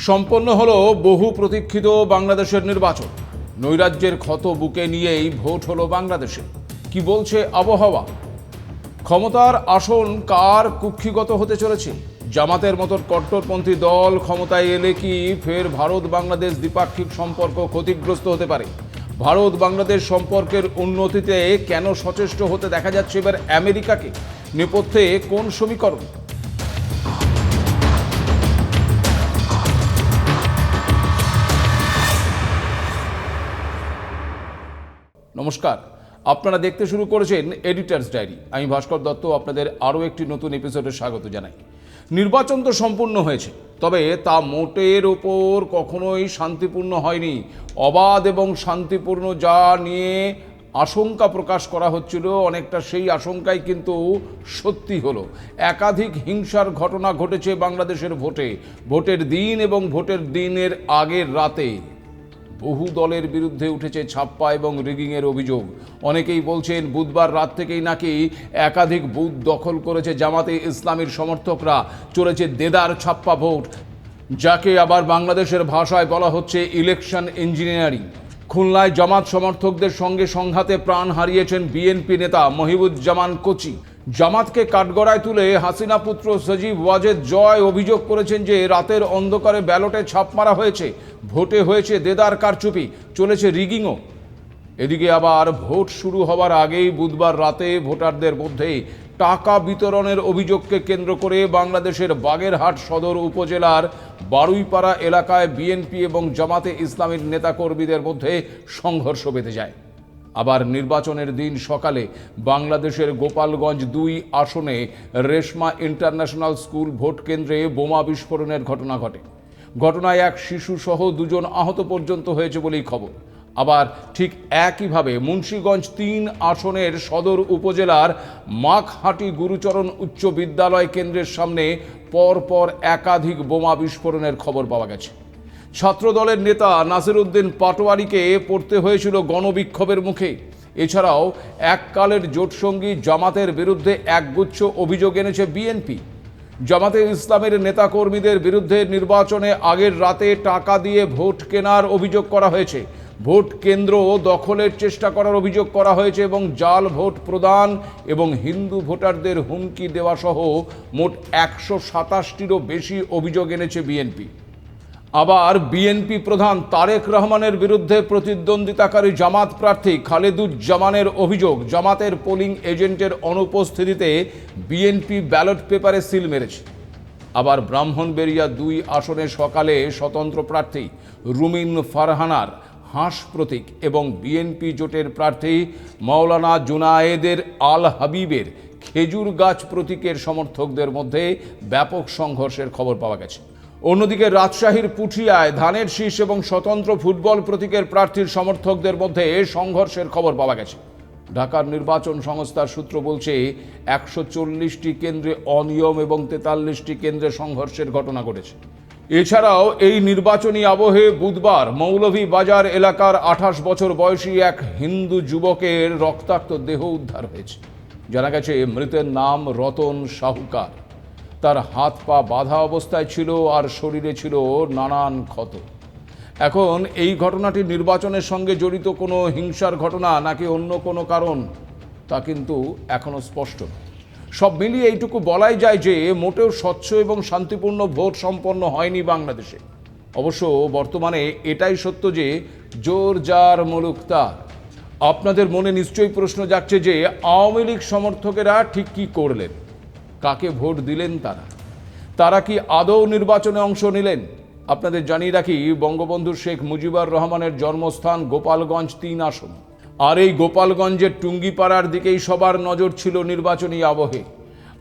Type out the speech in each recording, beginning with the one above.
সম্পন্ন হলো বহু প্রতীক্ষিত বাংলাদেশের নির্বাচন। নৈরাজ্যের ক্ষত বুকে নিয়েই ভোট হলো বাংলাদেশে। কি বলছে আবহাওয়া? ক্ষমতার আসন কার কুক্ষিগত হতে চলেছে? জামাতের মতো কট্টরপন্থী দল ক্ষমতায় এলে কি ফের ভারত বাংলাদেশ দ্বিপাক্ষিক সম্পর্ক ক্ষতিগ্রস্ত হতে পারে? ভারত বাংলাদেশ সম্পর্কের উন্নতিতে কেন সচেষ্ট হতে দেখা যাচ্ছে এবার আমেরিকাকে? নেপথ্যে কোন সমীকরণ? নমস্কার, আপনারা দেখতে শুরু করেছেন এডিটার্স ডায়েরি। আমি ভাস্কর দত্ত আপনাদের আরও একটি নতুন এপিসোডে স্বাগত জানাই। নির্বাচন তো সম্পূর্ণ হয়েছে, তবে তা মোটের ওপর কখনোই শান্তিপূর্ণ হয়নি। অবাধ এবং শান্তিপূর্ণ যা নিয়ে আশঙ্কা প্রকাশ করা হচ্ছিল, অনেকটা সেই আশঙ্কাই কিন্তু সত্যি হলো। একাধিক হিংসার ঘটনা ঘটেছে বাংলাদেশের ভোটের দিন এবং ভোটের দিনের আগের রাতে। বহু দলের বিরুদ্ধে উঠেছে ছাপ্পা এবং রিগিংয়ের অভিযোগ। অনেকেই বলছেন বুধবার রাত থেকেই নাকি একাধিক বুথ দখল করেছে জামাতে ইসলামীর সমর্থকরা। চলেছে দেদার ছাপ্পা ভোট, যাকে আবার বাংলাদেশের ভাষায় বলা হচ্ছে ইলেকশন ইঞ্জিনিয়ারিং। খুলনায় জামাত সমর্থকদের সঙ্গে সংঘাতে প্রাণ হারিয়েছেন বিএনপি নেতা মহিবুজ্জামান কোচি। জামাতকে কাঠগড়ায় তুলে হাসিনা পুত্র সজীব ওয়াজেদ জয় অভিযোগ করেছেন যে রাতের অন্ধকারে ব্যালটে ছাপ মারা হয়েছে, ভোটে হয়েছে দেদার কারচুপি, চলেছে রিগিংও। এদিকে আবার ভোট শুরু হওয়ার আগেই বুধবার রাতে ভোটারদের মধ্যে টাকা বিতরণের অভিযোগকে কেন্দ্র করে বাংলাদেশের বাগেরহাট সদর উপজেলার বারুইপাড়া এলাকায় বিএনপি এবং জামাতে ইসলামীর নেতাকর্মীদের মধ্যে সংঘর্ষ বেঁধে যায়। আবার নির্বাচনের দিন সকালে বাংলাদেশের গোপালগঞ্জ 2 আসনে রেশমা ইন্টারন্যাশনাল স্কুল ভোট কেন্দ্রে বোমা বিস্ফোরণের ঘটনা ঘটে। ঘটনায় এক শিশু সহ 2 জন আহত পর্যন্ত হয়েছে বলেই খবর। আবার ঠিক একইভাবে মুন্সিগঞ্জ 3 আসনের সদর উপজেলার মাখহাটি গুরুচরণ উচ্চ বিদ্যালয় কেন্দ্রের সামনে পরপর একাধিক বোমা বিস্ফোরণের খবর পাওয়া গেছে। ছাত্রদলের নেতা নাসিরউদ্দিন পাটোয়ারিকে পড়তে হয়েছিল গণবিক্ষোভের মুখে। এছাড়াও এককালের জোটসঙ্গী জামাতের বিরুদ্ধে একগুচ্ছ অভিযোগ এনেছে বিএনপি। জামাতে ইসলামের নেতাকর্মীদের বিরুদ্ধে নির্বাচনে আগের রাতে টাকা দিয়ে ভোট কেনার অভিযোগ করা হয়েছে, ভোট কেন্দ্র দখলের চেষ্টা করার অভিযোগ করা হয়েছে এবং জাল ভোট প্রদান এবং হিন্দু ভোটারদের হুমকি দেওয়া সহ মোট 127টিরও বেশি অভিযোগ এনেছে বিএনপি। আবার বিএনপি প্রধান তারেক রহমানের বিরুদ্ধে প্রতিদ্বন্দ্বিতাকারী জামাত প্রার্থী খালেদুজ্জামানের অভিযোগ, জামাতের পোলিং এজেন্টের অনুপস্থিতিতে বিএনপি ব্যালট পেপারে সিল মেরেছে। আবার ব্রাহ্মণবেড়িয়া 2 আসনে সকালে স্বতন্ত্র প্রার্থী রুমিন ফারহানার হাঁস প্রতীক এবং বিএনপি জোটের প্রার্থী মাওলানা জুনায়েদের আল হাবিবের খেজুর গাছ প্রতীকের সমর্থকদের মধ্যে ব্যাপক সংঘর্ষের খবর পাওয়া গেছে। অন্যদিকে রাজশাহীর পুঠিয়ায় ধানের শীষ এবং স্বতন্ত্র ফুটবল প্রতীকের প্রার্থীর সমর্থকদের মধ্যে সংঘর্ষের খবর পাওয়া গেছে। ঢাকার নির্বাচন সংস্থার সূত্র বলছে 140টি কেন্দ্রে অনিয়ম এবং 43টি কেন্দ্রে সংঘর্ষের ঘটনা ঘটেছে। এছাড়াও এই নির্বাচনী আবহে বুধবার মৌলভীবাজার এলাকার 28 বছর বয়সী এক হিন্দু যুবকের রক্তাক্ত দেহ উদ্ধার হয়েছে। জানা গেছে মৃতের নাম রতন শাহুকার। তার হাত পা বাঁধা অবস্থায় ছিল আর শরীরে ছিল নানান ক্ষত। এখন এই ঘটনাটি নির্বাচনের সঙ্গে জড়িত কোনো হিংসার ঘটনা নাকি অন্য কোনো কারণ, তা কিন্তু এখনো স্পষ্ট নয়। সব মিলিয়ে এইটুকু বলাই যায় যে মোটেও স্বচ্ছ এবং শান্তিপূর্ণ ভোট সম্পন্ন হয়নি বাংলাদেশে। অবশ্য বর্তমানে এটাই সত্য যে জোর যার মুলুক তার। আপনাদের মনে নিশ্চয়ই প্রশ্ন জাগছে যে আওয়ামী লীগ সমর্থকেরা ঠিক কী করলেন, কাকে ভোট দিলেন তারা কি আদৌ নির্বাচনে অংশ নিলেন? আপনাদের জানিয়ে রাখি, বঙ্গবন্ধু শেখ মুজিবুর রহমানের জন্মস্থান গোপালগঞ্জ 3 আসন। আর এই গোপালগঞ্জের টুঙ্গিপাড়ার দিকেই সবার নজর ছিল নির্বাচনী আবহে।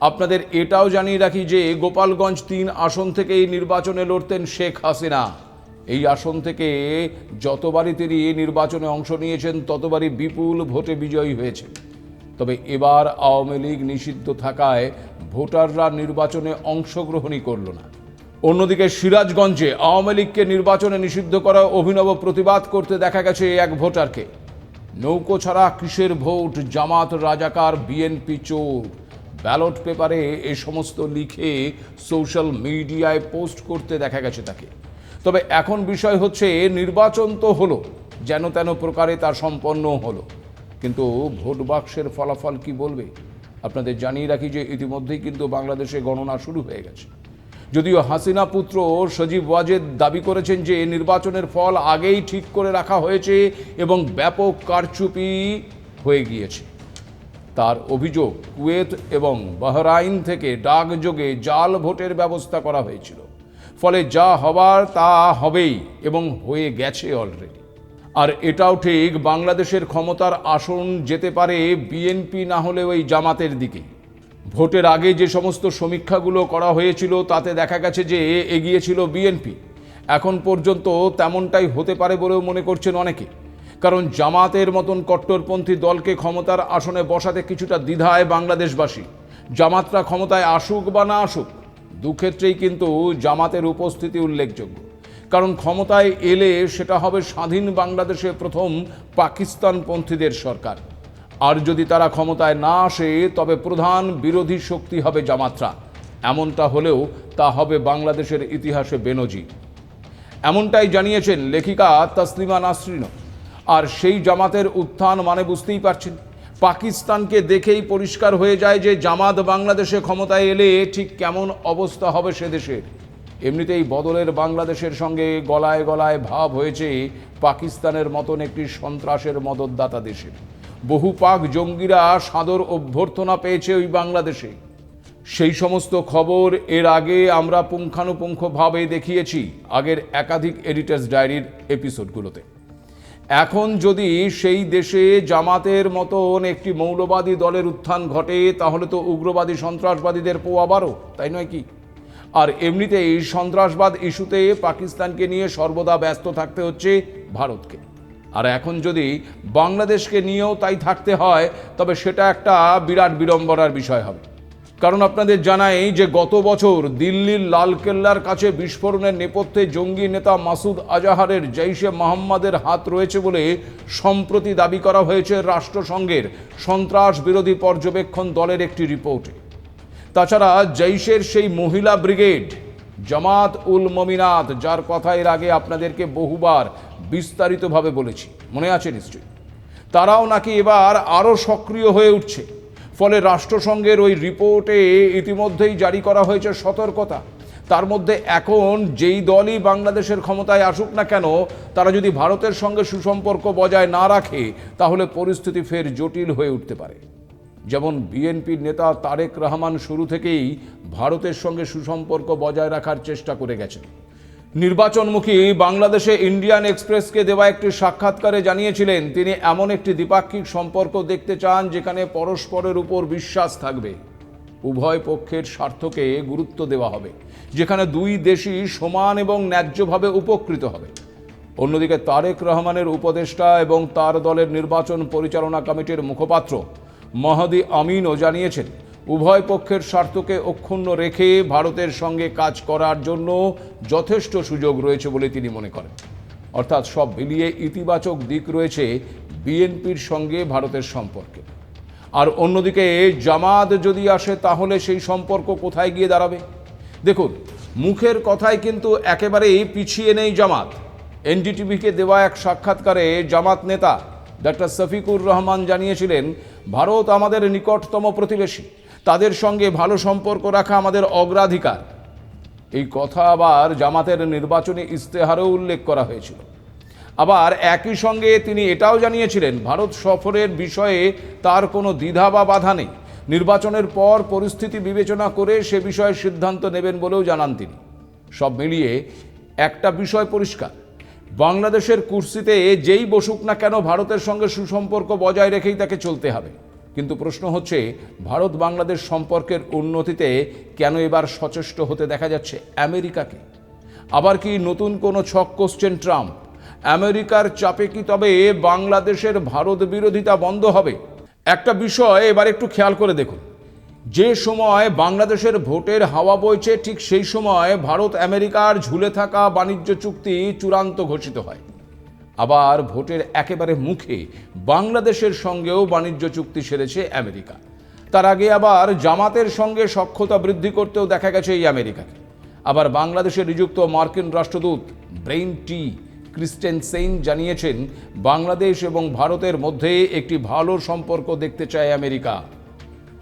আপনাদের এটাও জানিয়ে রাখি যে গোপালগঞ্জ 3 আসন থেকেই নির্বাচনে লড়তেন শেখ হাসিনা। এই আসন থেকে যতবারই তিনি নির্বাচনে অংশ নিয়েছেন ততবারই বিপুল ভোটে বিজয়ী হয়েছেন। তবে এবার আওয়ামী লীগ নিষিদ্ধ থাকায় ভোটাররা নির্বাচনে অংশগ্রহণই করল না। অন্যদিকে সিরাজগঞ্জে আওয়ামী লীগকে নির্বাচনে নিষিদ্ধ করা অভিনব প্রতিবাদ করতে দেখা গেছে এক ভোটারকে। নৌকো ছাড়া কিসের ভোট, জামাত রাজাকার, বিএনপি চোর, ব্যালট পেপারে এ সমস্ত লিখে সোশ্যাল মিডিয়ায় পোস্ট করতে দেখা গেছে তাকে। তবে এখন বিষয় হচ্ছে নির্বাচন তো হলো, যেন তেন প্রকারে তা সম্পন্ন হলো, কিন্তু ভোট বাক্সের ফলাফল কি বলবে? আপনাদের জানিয়ে রাখি যে ইতিমধ্যেই কিন্তু বাংলাদেশে গণনা শুরু হয়ে গেছে। যদিও হাসিনা পুত্র সজীব ওয়াজেদ দাবি করেছেন যে নির্বাচনের ফল আগেই ঠিক করে রাখা হয়েছে এবং ব্যাপক কারচুপি হয়ে গিয়েছে। তার অভিযোগ, কুয়েত এবং বাহরাইন থেকে ডাকযোগে জাল ভোটের ব্যবস্থা করা হয়েছিল, ফলে যা হবার তা হবেই এবং হয়ে গেছে অলরেডি। আর এটাও ঠিক, বাংলাদেশের ক্ষমতার আসন যেতে পারে বিএনপি না হলে ওই জামাতের দিকে। ভোটের আগে যে সমস্ত সমীক্ষাগুলো করা হয়েছিল তাতে দেখা গেছে যে এগিয়েছিল বিএনপি। এখন পর্যন্ত তেমনটাই হতে পারে বলেও মনে করছেন অনেকে, কারণ জামাতের মতন কট্টরপন্থী দলকে ক্ষমতার আসনে বসাতে কিছুটা দ্বিধায় বাংলাদেশবাসী। জামাতরা ক্ষমতায় আসুক বা না আসুক, দুক্ষেত্রেই কিন্তু জামাতের উপস্থিতি উল্লেখযোগ্য, কারণ ক্ষমতায় এলে সেটা হবে স্বাধীন বাংলাদেশে প্রথম পাকিস্তানপন্থীদের সরকার। আর যদি তারা ক্ষমতায় না আসে তবে প্রধান বিরোধী শক্তি হবে জামাতরা। এমনটা হলেও তা হবে বাংলাদেশের ইতিহাসে বেনজির। এমনটাই জানিয়েছেন লেখিকা তাসলিমা নাসরিনও। আর সেই জামাতের উত্থান মানে বুঝতেই পারছেন, পাকিস্তানকে দেখেই পরিষ্কার হয়ে যায় যে জামাত বাংলাদেশে ক্ষমতায় এলে ঠিক কেমন অবস্থা হবে সে দেশের। এমনিতেই বদলের বাংলাদেশের সঙ্গে গলায় গলায় ভাব হয়েছে পাকিস্তানের মতন একটি সন্ত্রাসের মদতদাতা দেশের। বহু পাক জঙ্গিরা সাদর অভ্যর্থনা পেয়েছে ওই বাংলাদেশে। সেই সমস্ত খবর এর আগে আমরা পুঙ্খানুপুঙ্খভাবে দেখিয়েছি আগের একাধিক এডিটর্স ডায়েরির এপিসোডগুলোতে। এখন যদি সেই দেশে জামাতের মতন একটি মৌলবাদী দলের উত্থান ঘটে তাহলে তো উগ্রবাদী সন্ত্রাসবাদীদের পোয়া বারো, তাই নয় কি? আর এমনিতেই সন্ত্রাসবাদ ইস্যুতে পাকিস্তানকে নিয়ে সর্বদা ব্যস্ত থাকতে হচ্ছে ভারতকে। আর এখন যদি বাংলাদেশকে নিয়েও তাই থাকতে হয় তবে সেটা একটা বিরাট বিড়ম্বনার বিষয় হবে। কারণ আপনাদের জানাই যে গত বছর দিল্লির লালকেল্লার কাছে বিস্ফোরণের নেপথ্যে জঙ্গি নেতা মাসুদ আজাহারের জৈশে মোহাম্মদের হাত রয়েছে বলে সম্প্রতি দাবি করা হয়েছে রাষ্ট্রসংঘের সন্ত্রাস বিরোধী পর্যবেক্ষণ দলের একটি রিপোর্টে। তাছাড়া জৈশের সেই মহিলা ব্রিগেড জামাত উল মমিনাত, যার কথা এর আগে আপনাদেরকে বহুবার বিস্তারিতভাবে বলেছি, মনে আছে নিশ্চয়ই, তারাও নাকি এবার আরও সক্রিয় হয়ে উঠছে। ফলে রাষ্ট্রসংঘের ওই রিপোর্টে ইতিমধ্যেই জারি করা হয়েছে সতর্কতা। তার মধ্যে এখন যেই দলই বাংলাদেশের ক্ষমতায় আসুক না কেন, তারা যদি ভারতের সঙ্গে সুসম্পর্ক বজায় না রাখে তাহলে পরিস্থিতি ফের জটিল হয়ে উঠতে পারে। যেমন বিএনপির নেতা তারেক রহমান শুরু থেকেই ভারতের সঙ্গে সুসম্পর্ক বজায় রাখার চেষ্টা করে গেছেন। নির্বাচনমুখী বাংলাদেশে ইন্ডিয়ান এক্সপ্রেসকে দেওয়া একটি সাক্ষাৎকারে জানিয়েছিলেন তিনি এমন একটি দ্বিপাক্ষিক সম্পর্ক দেখতে চান যেখানে পরস্পরের উপর বিশ্বাস থাকবে, উভয় পক্ষের স্বার্থকে গুরুত্ব দেওয়া হবে, যেখানে দুই দেশই সমান এবং ন্যায্যভাবে উপকৃত হবে। অন্যদিকে তারেক রহমানের উপদেষ্টা এবং তার দলের নির্বাচন পরিচালনা কমিটির মুখপাত্র মাহদি আমিনও জানিয়েছেন উভয় পক্ষের স্বার্থকে অক্ষুণ্ণ রেখে ভারতের সঙ্গে কাজ করার জন্য যথেষ্ট সুযোগ রয়েছে বলে তিনি মনে করেন। অর্থাৎ সব মিলিয়ে ইতিবাচক দিক রয়েছে বিএনপির সঙ্গে ভারতের সম্পর্কে। আর অন্যদিকে জামাত যদি আসে তাহলে সেই সম্পর্ক কোথায় গিয়ে দাঁড়াবে? দেখুন, মুখের কথায় কিন্তু একেবারেই পিছিয়ে নেই জামাত। এনডিটিভিকে দেওয়া এক সাক্ষাৎকারে জামাত নেতা ডক্টর শফিকুর রহমান জানিয়েছিলেন, ভারত আমাদের নিকটতম প্রতিবেশী, তাদের সঙ্গে ভালো সম্পর্ক রাখা আমাদের অগ্রাধিকার। এই কথা আবার জামাতের নির্বাচনী ইস্তেহারেও উল্লেখ করা হয়েছিল। আবার একই সঙ্গে তিনি এটাও জানিয়েছিলেন ভারত সফরের বিষয়ে তার কোনো দ্বিধা বা বাধা নেই, নির্বাচনের পর পরিস্থিতি বিবেচনা করে সে বিষয়ে সিদ্ধান্ত নেবেন বলেও জানান তিনি। সব মিলিয়ে একটা বিষয় পরিষ্কার, বাংলাদেশের কুর্সিতে যেই বসুক না কেন ভারতের সঙ্গে সুসম্পর্ক বজায় রেখেই তাকে চলতে হবে। কিন্তু প্রশ্ন হচ্ছে, ভারত বাংলাদেশ সম্পর্কের উন্নতিতে কেন এবার সচেষ্ট হতে দেখা যাচ্ছে আমেরিকাকে? আবার কি নতুন কোনো ছক কষছেন ট্রাম্প? আমেরিকার চাপে কি তবে বাংলাদেশের ভারত বিরোধিতা বন্ধ হবে? একটা বিষয় এবার একটু খেয়াল করে দেখুন, যে সময় বাংলাদেশের ভোটের হাওয়া বইছে ঠিক সেই সময় ভারত আমেরিকার ঝুলে থাকা বাণিজ্য চুক্তি চূড়ান্ত ঘোষিত হয়। আবার ভোটের একেবারে মুখে বাংলাদেশের সঙ্গেও বাণিজ্য চুক্তি সেরেছে আমেরিকা। তার আগে আবার জামাতের সঙ্গে সখ্যতা বৃদ্ধি করতেও দেখা গেছে এই আমেরিকাকে। আবার বাংলাদেশে নিযুক্ত মার্কিন রাষ্ট্রদূত ব্রেইন টি ক্রিস্টেনসেন জানিয়েছেন, বাংলাদেশ এবং ভারতের মধ্যে একটি ভালো সম্পর্ক দেখতে চায় আমেরিকা।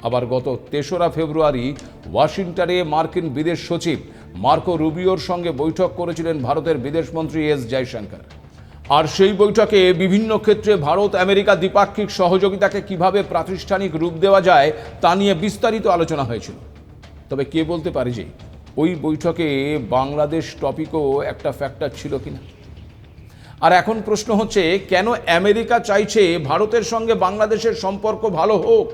আবার গত 3রা ফেব্রুয়ারি ওয়াশিংটনে মার্কিন বিদেশ সচিব মার্কো রুবিওর সঙ্গে বৈঠক করেছিলেন ভারতের বিদেশমন্ত্রী এস জয়শঙ্কর। আর সেই বৈঠকে বিভিন্ন ক্ষেত্রে ভারত আমেরিকা দ্বিপাক্ষিক সহযোগিতাকে কিভাবে প্রাতিষ্ঠানিক রূপ দেওয়া যায় তা নিয়ে বিস্তারিত আলোচনা হয়েছিল। তবে কে বলতে পারে যে ওই বৈঠকে বাংলাদেশ টপিকও একটা ফ্যাক্টর ছিল কিনা। আর এখন প্রশ্ন হচ্ছে, কেন আমেরিকা চাইছে ভারতের সঙ্গে বাংলাদেশের সম্পর্ক ভালো হোক?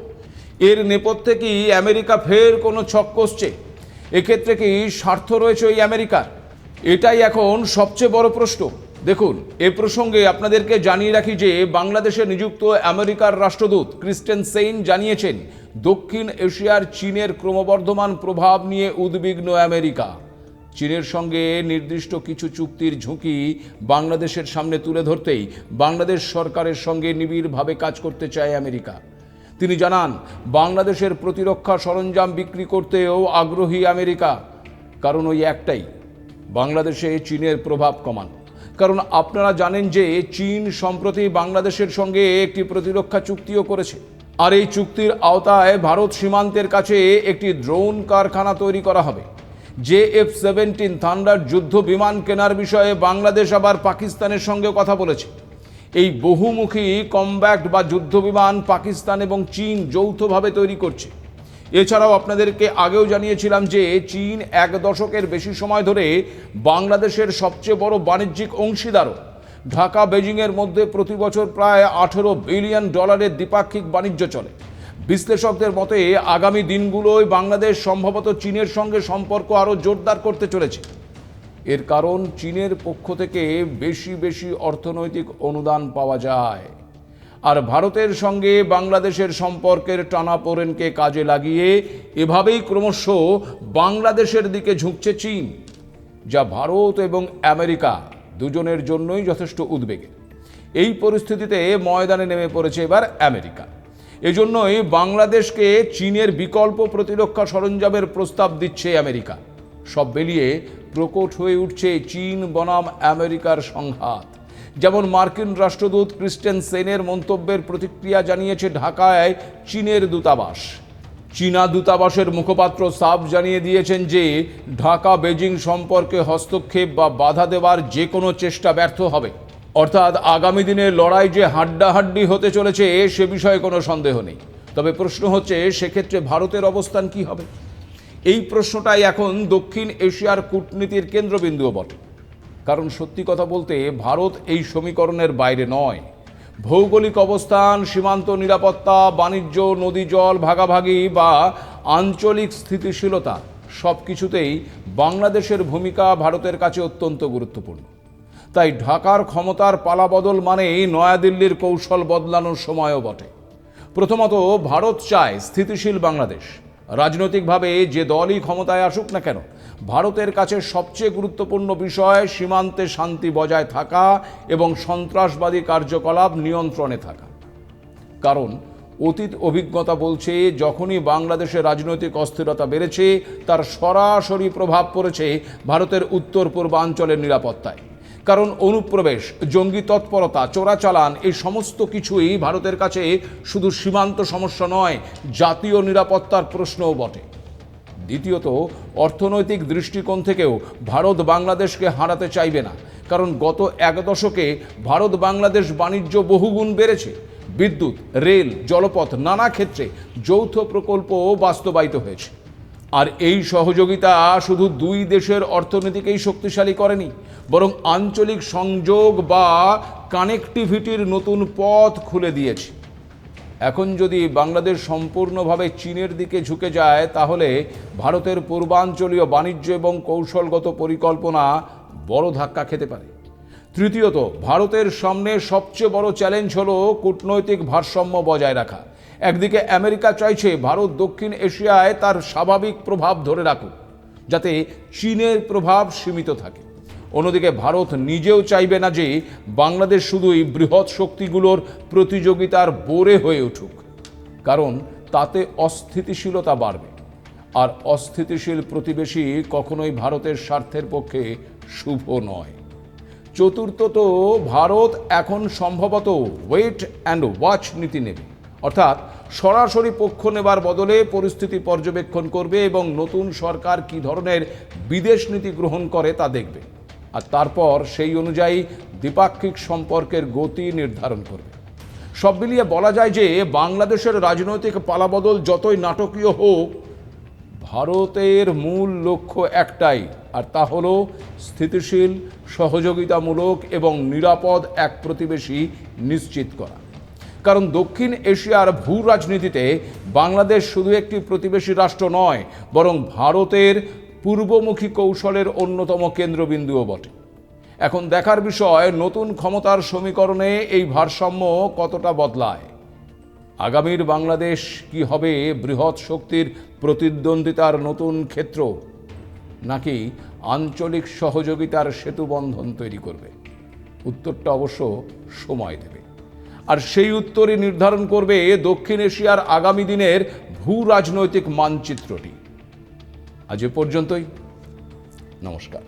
এর নেপথ্যে কি আমেরিকা ফের কোনো ছক কষছে? এক্ষেত্রে কি স্বার্থ রয়েছে ওই আমেরিকার? এটাই এখন সবচেয়ে বড় প্রশ্ন। দেখুন, এ প্রসঙ্গে আপনাদেরকে জানিয়ে রাখি যে বাংলাদেশে নিযুক্ত আমেরিকার রাষ্ট্রদূত ক্রিস্টেনসেন জানিয়েছেন, দক্ষিণ এশিয়ার চীনের ক্রমবর্ধমান প্রভাব নিয়ে উদ্বিগ্ন আমেরিকা। চীনের সঙ্গে নির্দিষ্ট কিছু চুক্তির ঝুঁকি বাংলাদেশের সামনে তুলে ধরতেই বাংলাদেশ সরকারের সঙ্গে নিবিড়ভাবে কাজ করতে চায় আমেরিকা। তিনি জানান, বাংলাদেশের প্রতিরক্ষা সরঞ্জাম বিক্রি করতেও আগ্রহী আমেরিকা। কারণ ওই একটাই, বাংলাদেশে চীনের প্রভাব কমানো। কারণ আপনারা জানেন যে চীন সম্প্রতি বাংলাদেশের সঙ্গে একটি প্রতিরক্ষা চুক্তিও করেছে। আর এই চুক্তির আওতায় ভারত সীমান্তের কাছে একটি ড্রোন কারখানা তৈরি করা হবে। JF-17 থান্ডার যুদ্ধ বিমান কেনার বিষয়ে বাংলাদেশ আবার পাকিস্তানের সঙ্গে কথা বলেছে। এই বহুমুখী কমব্যাট বা যুদ্ধ বিমান পাকিস্তান এবং চীন যৌথভাবে তৈরি করছে। এছাড়াও আপনাদেরকে আগেও জানিয়েছিলাম যে চীন 1 দশকের বেশি সময় ধরে বাংলাদেশের সবচেয়ে বড় বাণিজ্যিক অংশীদারও। ঢাকা বেজিংয়ের মধ্যে প্রতি বছর প্রায় $18 বিলিয়ন দ্বিপাক্ষিক বাণিজ্য চলে। বিশ্লেষকদের মতে আগামী দিনগুলোয় বাংলাদেশ সম্ভবত চীনের সঙ্গে সম্পর্ক আরও জোরদার করতে চলেছে। এর কারণ চীনের পক্ষ থেকে বেশি অর্থনৈতিক অনুদান পাওয়া যায়। আর ভারতের সঙ্গে বাংলাদেশের সম্পর্কের টানাপোড়েনকে কাজে লাগিয়ে এভাবেই ক্রমশ বাংলাদেশের দিকে ঝুঁকছে চীন, যা ভারত এবং আমেরিকা দুজনের জন্যই যথেষ্ট উদ্বেগের। এই পরিস্থিতিতে ময়দানে নেমে পড়েছে এবার আমেরিকা। এজন্যই বাংলাদেশকে চীনের বিকল্প প্রতিরক্ষা সরঞ্জামের প্রস্তাব দিচ্ছে আমেরিকা। সব মিলিয়ে প্রকট হয়ে উঠছে চীন বনাম আমেরিকার সংঘাত। যেমন মার্কিন রাষ্ট্রদূত ক্রিস্টেনসেনের মন্তব্যের প্রতিক্রিয়া জানিয়েছে ঢাকায় চীনের দূতাবাস। চীনা দূতাবাসের মুখপাত্র সাফ জানিয়ে দিয়েছেন যে ঢাকা বেজিং সম্পর্কে হস্তক্ষেপ বা বাধা দেওয়ার যে কোনো চেষ্টা ব্যর্থ হবে। অর্থাৎ আগামী দিনে লড়াই যে হাড্ডাহাড্ডি হতে চলেছে সে বিষয়ে কোনো সন্দেহ নেই। তবে প্রশ্ন হচ্ছে, সেক্ষেত্রে ভারতের অবস্থান কি হবে? এই প্রশ্নটাই এখন দক্ষিণ এশিয়ার কূটনীতির কেন্দ্রবিন্দুও বটে। কারণ সত্যি কথা বলতে ভারত এই সমীকরণের বাইরে নয়। ভৌগোলিক অবস্থান, সীমান্ত নিরাপত্তা, বাণিজ্য, নদী জল ভাগাভাগি বা আঞ্চলিক স্থিতিশীলতা সব কিছুতেই বাংলাদেশের ভূমিকা ভারতের কাছে অত্যন্ত গুরুত্বপূর্ণ। তাই ঢাকার ক্ষমতার পালাবদল মানেই নয়াদিল্লির কৌশল বদলানোর সময়ও বটে। প্রথমত, ভারত চায় স্থিতিশীল বাংলাদেশ। রাজনৈতিকভাবে যে দলই ক্ষমতায় আসুক না কেন, ভারতের কাছে সবচেয়ে গুরুত্বপূর্ণ বিষয় সীমান্তে শান্তি বজায় থাকা এবং সন্ত্রাসবাদী কার্যকলাপ নিয়ন্ত্রণে থাকা। কারণ অতীত অভিজ্ঞতা বলছে, যখনই বাংলাদেশে রাজনৈতিক অস্থিরতা বেড়েছে তার সরাসরি প্রভাব পড়েছে ভারতের উত্তর পূর্বাঞ্চলের নিরাপত্তায়। কারণ অনুপ্রবেশ, জঙ্গি তৎপরতা, চোরাচালান এই সমস্ত কিছুই ভারতের কাছে শুধু সীমান্ত সমস্যা নয়, জাতীয় নিরাপত্তার প্রশ্নও বটে। দ্বিতীয়ত, অর্থনৈতিক দৃষ্টিকোণ থেকেও ভারত বাংলাদেশকে হারাতে চাইবে না। কারণ গত 1 দশকে ভারত বাংলাদেশ বাণিজ্য বহুগুণ বেড়েছে। বিদ্যুৎ, রেল, জলপথ নানা ক্ষেত্রে যৌথ প্রকল্পও বাস্তবায়িত হয়েছে। আর এই সহযোগিতা শুধু 2 দেশের অর্থনীতিকেই শক্তিশালী করেনি, বরং আঞ্চলিক সংযোগ বা কানেক্টিভিটির নতুন পথ খুলে দিয়েছে। এখন যদি বাংলাদেশ সম্পূর্ণভাবে চীনের দিকে ঝুঁকে যায়, তাহলে ভারতের পূর্বাঞ্চলীয় বাণিজ্য এবং কৌশলগত পরিকল্পনা বড় ধাক্কা খেতে পারে। তৃতীয়ত, ভারতের সামনে সবচেয়ে বড় চ্যালেঞ্জ হলো কূটনৈতিক ভারসাম্য বজায় রাখা। একদিকে আমেরিকা চাইছে ভারত দক্ষিণ এশিয়ায় তার স্বাভাবিক প্রভাব ধরে রাখুক, যাতে চীনের প্রভাব সীমিত থাকে। অন্যদিকে ভারত নিজেও চাইবে না যে বাংলাদেশ শুধুই বৃহৎ শক্তিগুলোর প্রতিযোগিতার বোরে হয়ে উঠুক, কারণ তাতে অস্থিতিশীলতা বাড়বে। আর অস্থিতিশীল প্রতিবেশী কখনোই ভারতের স্বার্থের পক্ষে শুভ নয়। চতুর্থত, ভারত এখন সম্ভবত ওয়েট অ্যান্ড ওয়াচ নীতি নেবে, অর্থাৎ সরাসরি পক্ষ নেবার বদলে পরিস্থিতি পর্যবেক্ষণ করবে এবং নতুন সরকার কী ধরনের বিদেশ নীতি গ্রহণ করে তা দেখবে, আর তারপর সেই অনুযায়ী দ্বিপাক্ষিক সম্পর্কের গতি নির্ধারণ করবে। সব মিলিয়ে বলা যায় যে বাংলাদেশের রাজনৈতিক পালাবদল যতই নাটকীয় হোক, ভারতের মূল লক্ষ্য একটাই, আর তা হলো স্থিতিশীল, সহযোগিতামূলক এবং নিরাপদ এক প্রতিবেশী নিশ্চিত করা। কারণ দক্ষিণ এশিয়ার ভূ রাজনীতিতে বাংলাদেশ শুধু একটি প্রতিবেশী রাষ্ট্র নয়, বরং ভারতের পূর্বমুখী কৌশলের অন্যতম কেন্দ্রবিন্দুও বটে। এখন দেখার বিষয়, নতুন ক্ষমতার সমীকরণে এই ভারসাম্য কতটা বদলায়। আগামীর বাংলাদেশ কি হবে বৃহৎ শক্তির প্রতিদ্বন্দ্বিতার নতুন ক্ষেত্র, নাকি আঞ্চলিক সহযোগিতার সেতুবন্ধন তৈরি করবে? উত্তরটা অবশ্য সময় দেবে, আর সেই উত্তরই নির্ধারণ করবে দক্ষিণ এশিয়ার আগামী দিনের ভূ রাজনৈতিক মানচিত্রটি। আজ এ পর্যন্তই। নমস্কার।